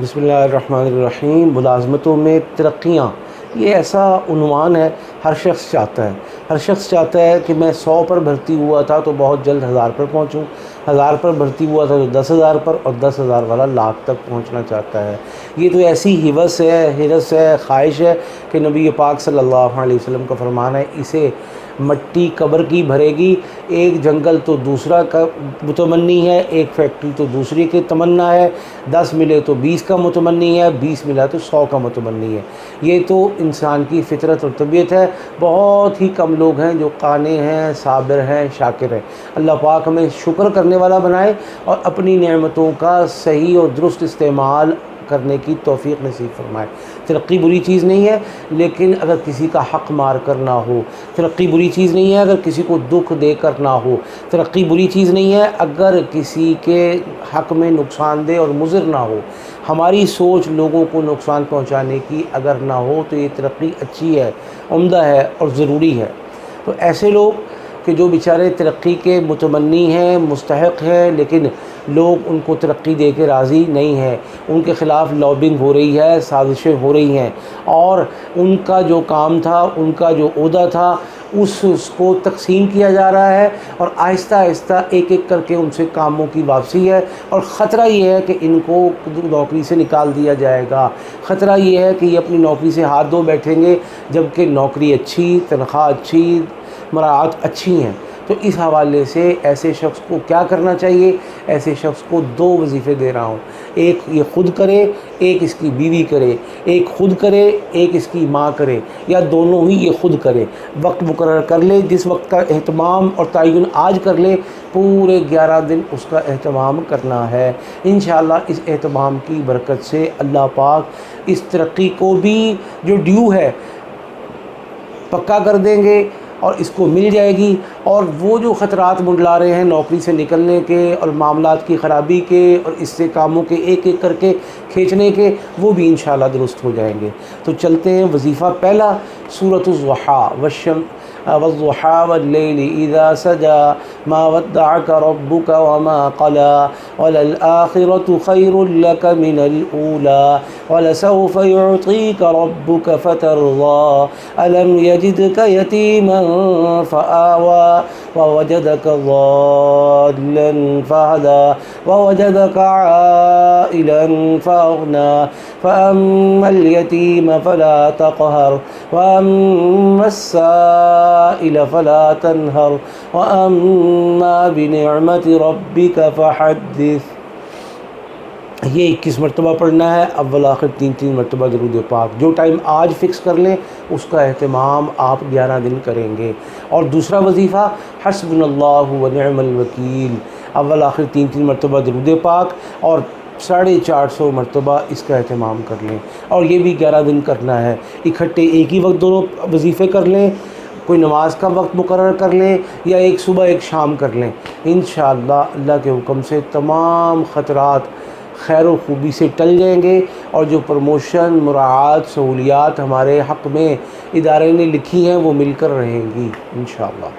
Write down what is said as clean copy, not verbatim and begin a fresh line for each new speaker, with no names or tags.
بسم اللہ الرحمن الرحیم۔ ملازمتوں میں ترقیاں، یہ ایسا عنوان ہے ہر شخص چاہتا ہے۔ ہر شخص چاہتا ہے کہ میں 100 پر بھرتی ہوا تھا تو بہت جلد 1000 پر پہنچوں، 1000 پر بھرتی ہوا تھا تو 10,000 پر، اور 10,000 والا لاکھ تک پہنچنا چاہتا ہے۔ یہ تو ایسی ہرس ہے، خواہش ہے کہ نبی پاک صلی اللہ علیہ وسلم کا فرمان ہے، اسے مٹی قبر کی بھرے گی، ایک جنگل تو دوسرا کا متمنی ہے، ایک فیکٹری تو دوسری کی تمنا ہے، 10 ملے تو 20 کا متمنی ہے، 20 ملا تو 100 کا متمنی ہے۔ یہ تو انسان کی فطرت اور طبیعت ہے۔ بہت ہی کم لوگ ہیں جو قانع ہیں، صابر ہیں، شاکر ہیں۔ اللہ پاک ہمیں شکر کرنے والا بنائے اور اپنی نعمتوں کا صحیح اور درست استعمال کرنے کی توفیق نصیب فرمائے۔ ترقی بری چیز نہیں ہے، لیکن اگر کسی کا حق مار کر نہ ہو۔ ترقی بری چیز نہیں ہے اگر کسی کو دکھ دے کر نہ ہو۔ ترقی بری چیز نہیں ہے اگر کسی کے حق میں نقصان دہ اور مضر نہ ہو۔ ہماری سوچ لوگوں کو نقصان پہنچانے کی اگر نہ ہو تو یہ ترقی اچھی ہے، عمدہ ہے اور ضروری ہے۔ تو ایسے لوگ کہ جو بیچارے ترقی کے متمنی ہیں، مستحق ہیں، لیکن لوگ ان کو ترقی دے کے راضی نہیں ہیں، ان کے خلاف لابنگ ہو رہی ہے، سازشیں ہو رہی ہیں، اور ان کا جو کام تھا، ان کا جو عہدہ تھا، اس کو تقسیم کیا جا رہا ہے، اور آہستہ آہستہ ایک ایک کر کے ان سے کاموں کی واپسی ہے، اور خطرہ یہ ہے کہ ان کو نوکری سے نکال دیا جائے گا۔ خطرہ یہ ہے کہ یہ اپنی نوکری سے ہاتھ دھو بیٹھیں گے، جبکہ نوکری اچھی، تنخواہ اچھی، مراعات اچھی ہیں۔ تو اس حوالے سے ایسے شخص کو کیا کرنا چاہیے؟ ایسے شخص کو 2 وظیفے دے رہا ہوں، ایک یہ خود کرے، ایک اس کی بیوی کرے، ایک خود کرے، ایک اس کی ماں کرے، یا دونوں ہی یہ خود کرے۔ وقت مقرر کر لے، جس وقت کا اہتمام اور تعین آج کر لے، پورے 11 دن اس کا اہتمام کرنا ہے۔ انشاءاللہ اس اہتمام کی برکت سے اللہ پاک اس ترقی کو بھی جو ڈیو ہے پکا کر دیں گے، اور اس کو مل جائے گی، اور وہ جو خطرات منڈلا رہے ہیں نوکری سے نکلنے کے اور معاملات کی خرابی کے اور اس سے کاموں کے ایک ایک کر کے کھینچنے کے، وہ بھی انشاءاللہ درست ہو جائیں گے۔ تو چلتے ہیں وظیفہ پہلا، سورۃ الضحیٰ، والضحیٰ واللیل اذا سجا ما ودعک ربک وما قلی وللآخرة خیر لک من الأولی ولسوف یعطیک ربک فترضی الم یجدک یتیما فآوی ووجدک ضالا فہدی ووجدک عائلا فأغنی فأما اليتیم فلا تقہر وأما السائل فلا تنہر وأما بنعمت ربک فحدث۔ یہ 21 مرتبہ پڑھنا ہے، اول آخر 3 مرتبہ درود پاک۔ جو ٹائم آج فکس کر لیں اس کا اہتمام آپ 11 دن کریں گے۔ اور دوسرا وظیفہ، حسبنا اللہ ونعم الوکیل، اول آخر 3 مرتبہ درود پاک، اور 450 مرتبہ اس کا اہتمام کر لیں، اور یہ بھی 11 دن کرنا ہے۔ اکٹھے ایک ہی وقت دونوں وظیفے کر لیں، کوئی نماز کا وقت مقرر کر لیں، یا ایک صبح ایک شام کر لیں۔ انشاءاللہ اللہ کے حکم سے تمام خطرات خیر و خوبی سے ٹل جائیں گے، اور جو پروموشن، مراعات، سہولیات ہمارے حق میں ادارے نے لکھی ہیں وہ مل کر رہیں گی انشاءاللہ۔